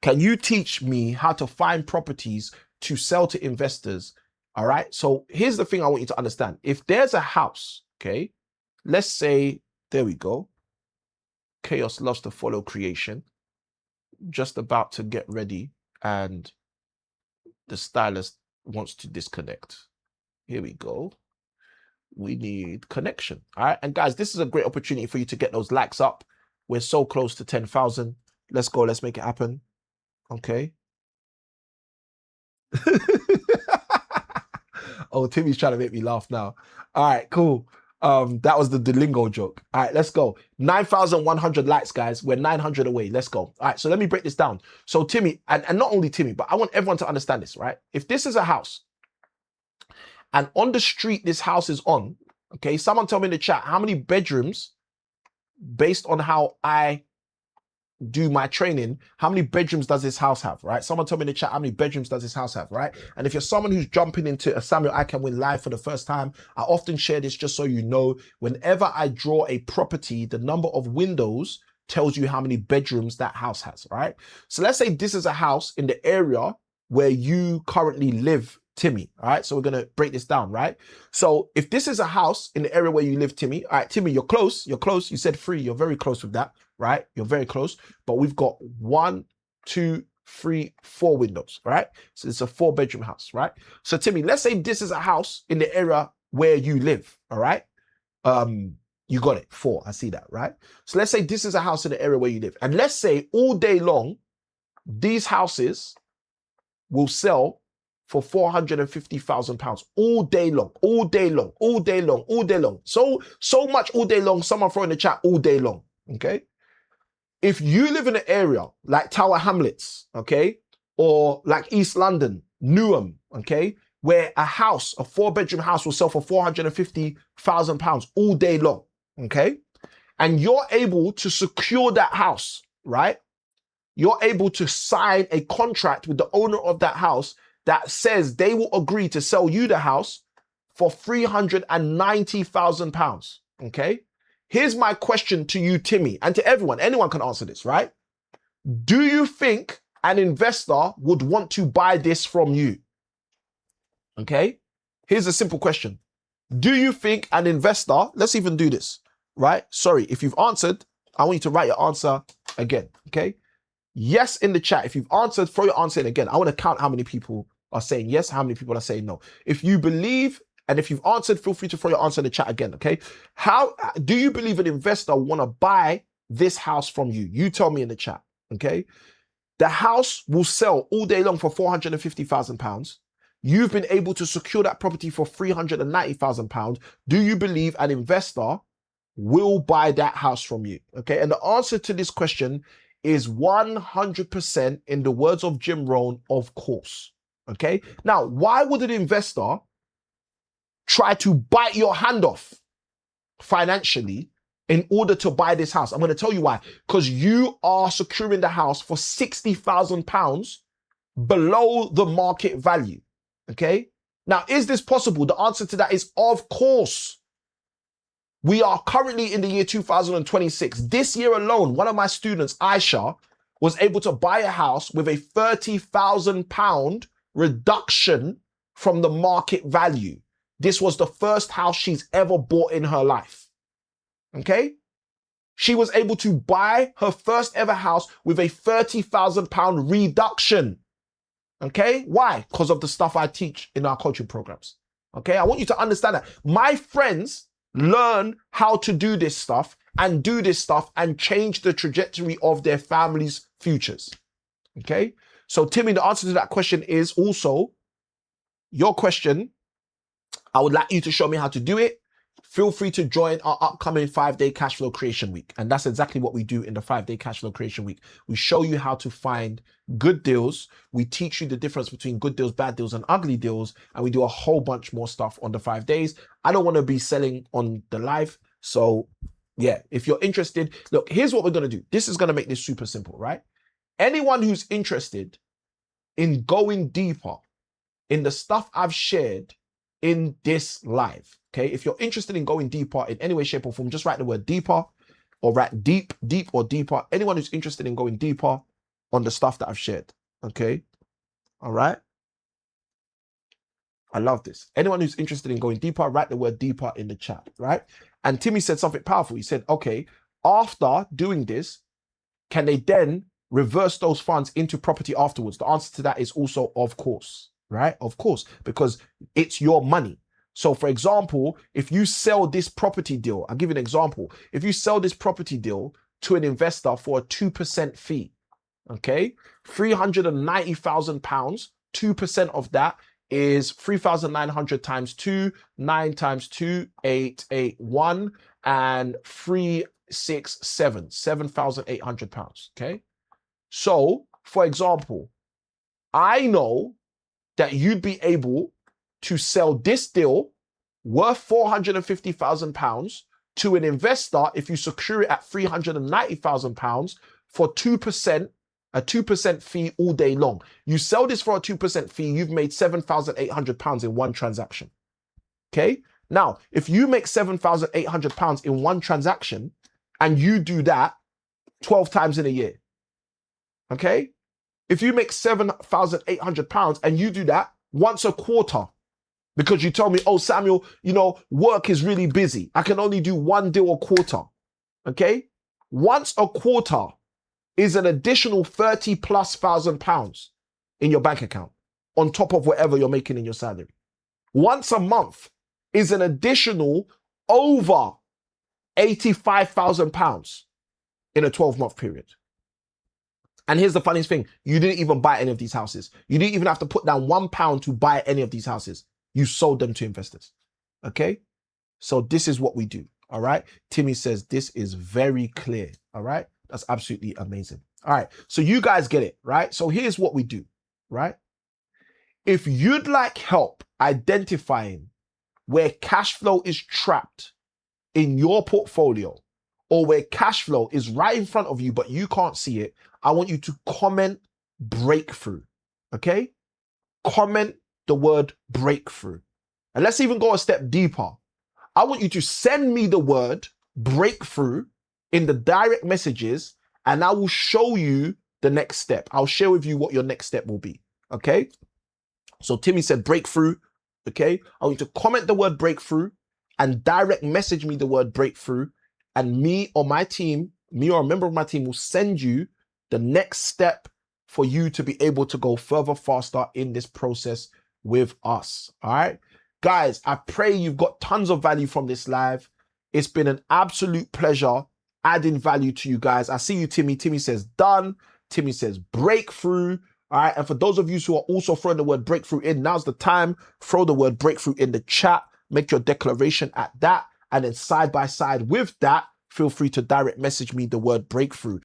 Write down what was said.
Can you teach me how to find properties to sell to investors? All right. So here's the thing I want you to understand. If there's a house, okay, let's say, there we go. Chaos loves to follow creation. Just about to get ready, and the stylist wants to disconnect. Here we go. We need connection. All right. And guys, this is a great opportunity for you to get those likes up. We're so close to 10,000. Let's go. Let's make it happen. Okay. Oh, Timmy's trying to make me laugh now. All right, cool. That was the Duolingo joke. All right, let's go. 9,100 likes, guys. We're 900 away. Let's go. All right, so let me break this down. So Timmy, and not only Timmy, but I want everyone to understand this, right? If this is a house, and on the street this house is on, okay, someone tell me in the chat how many bedrooms, based on how I do my training, how many bedrooms does this house have, right? Someone tell me in the chat how many bedrooms does this house have, right? And if you're someone who's jumping into a Samuel ICanWin live for the first time, I often share this just so you know, whenever I draw a property, the number of windows tells you how many bedrooms that house has, right? So let's say this is a house in the area where you currently live, Timmy, all right? So we're gonna break this down, right? So if this is a house in the area where you live, Timmy, all right, Timmy, you're close, you said 3, you're very close with that, right? You're very close, but we've got 1, 2, 3, 4 windows, right? So it's a 4-bedroom house, right? So Timmy, let's say this is a house in the area where you live, all right? You got it, 4, I see that, right? So let's say this is a house in the area where you live. And let's say all day long, these houses will sell for £450,000 all day long, all day long, all day long, all day long. So much all day long, someone throw in the chat all day long, okay? If you live in an area like Tower Hamlets, okay, or like East London, Newham, okay, where a house, a 4-bedroom house will sell for £450,000 all day long, okay, and you're able to secure that house, right? You're able to sign a contract with the owner of that house that says they will agree to sell you the house for £390,000, okay? Here's my question to you, Timmy, and to everyone. Anyone can answer this, right? Do you think an investor would want to buy this from you? Okay? Here's a simple question. Do you think an investor, let's even do this, right? Sorry, if you've answered, I want you to write your answer again, okay? Yes in the chat. If you've answered, throw your answer in again. I want to count how many people are saying yes, how many people are saying no. If you believe, and if you've answered, feel free to throw your answer in the chat again, okay? How do you believe an investor want to buy this house from you? You tell me in the chat, okay? The house will sell all day long for £450,000. You've been able to secure that property for £390,000. Do you believe an investor will buy that house from you? Okay, and the answer to this question is 100%, in the words of Jim Rohn, of course. Okay, now why would an investor try to bite your hand off financially in order to buy this house? I'm going to tell you why. Because you are securing the house for £60,000 below the market value. Okay, now is this possible? The answer to that is of course. We are currently in the year 2026. This year alone, one of my students, Aisha, was able to buy a house with a £30,000 reduction from the market value. This was the first house she's ever bought in her life. Okay? She was able to buy her first ever house with a £30,000 reduction. Okay? Why? Because of the stuff I teach in our coaching programs. Okay? I want you to understand that. My friends learn how to do this stuff and change the trajectory of their family's futures. Okay? So Timmy, the answer to that question is also your question. I would like you to show me how to do it. Feel free to join our upcoming 5-day cash flow creation week. And that's exactly what we do in the 5-day cash flow creation week. We show you how to find good deals. We teach you the difference between good deals, bad deals, and ugly deals. And we do a whole bunch more stuff on the 5 days. I don't want to be selling on the live. So yeah, if you're interested, look, here's what we're going to do. This is going to make this super simple, right? Anyone who's interested in going deeper in the stuff I've shared in this live, okay? If you're interested in going deeper in any way, shape, or form, just write the word deeper, or write deep or deeper. Anyone who's interested in going deeper, on the stuff that I've shared. Okay. All right. I love this. Anyone who's interested in going deeper, write the word deeper in the chat, right? And Timmy said something powerful. He said, okay, after doing this, can they then reverse those funds into property afterwards? The answer to that is also, of course, right? Of course, because it's your money. So for example, if you sell this property deal, I'll give you an example. If you sell this property deal to an investor for a 2% fee, okay, £390,000, 2% of that is 3,900 times 2, 9 times 2, 881, and 367, £7,800, okay? So, for example, I know that you'd be able to sell this deal worth £450,000 to an investor if you secure it at £390,000 for 2%, a 2% fee all day long. You sell this for a 2% fee, you've made £7,800 in one transaction. Okay? Now, if you make £7,800 in one transaction and you do that 12 times in a year, okay? If you make £7,800 and you do that once a quarter, because you tell me, oh, Samuel, you know, work is really busy. I can only do one deal a quarter, okay? Once a quarter is an additional 30+ thousand pounds in your bank account on top of whatever you're making in your salary. Once a month is an additional over 85,000 pounds in a 12-month period. And here's the funniest thing. You didn't even buy any of these houses. You didn't even have to put down £1 to buy any of these houses. You sold them to investors. Okay? So this is what we do. All right? Timmy says this is very clear. All right? That's absolutely amazing. All right. So you guys get it, right? So here's what we do, right? If you'd like help identifying where cash flow is trapped in your portfolio, or where cash flow is right in front of you, but you can't see it, I want you to comment breakthrough. Okay? Comment the word breakthrough. And let's even go a step deeper. I want you to send me the word breakthrough in the direct messages, and I will show you the next step. I'll share with you what your next step will be. Okay? So Timmy said breakthrough. Okay? I want you to comment the word breakthrough and direct message me the word breakthrough, and me or my team, me or a member of my team will send you the next step for you to be able to go further, faster in this process with us. All right? Guys, I pray you've got tons of value from this live. It's been an absolute pleasure adding value to you guys. I see you, Timmy. Timmy says done. Timmy says breakthrough. All right. And for those of you who are also throwing the word breakthrough in, now's the time. Throw the word breakthrough in the chat. Make your declaration at that. And then side by side with that, feel free to direct message me the word breakthrough.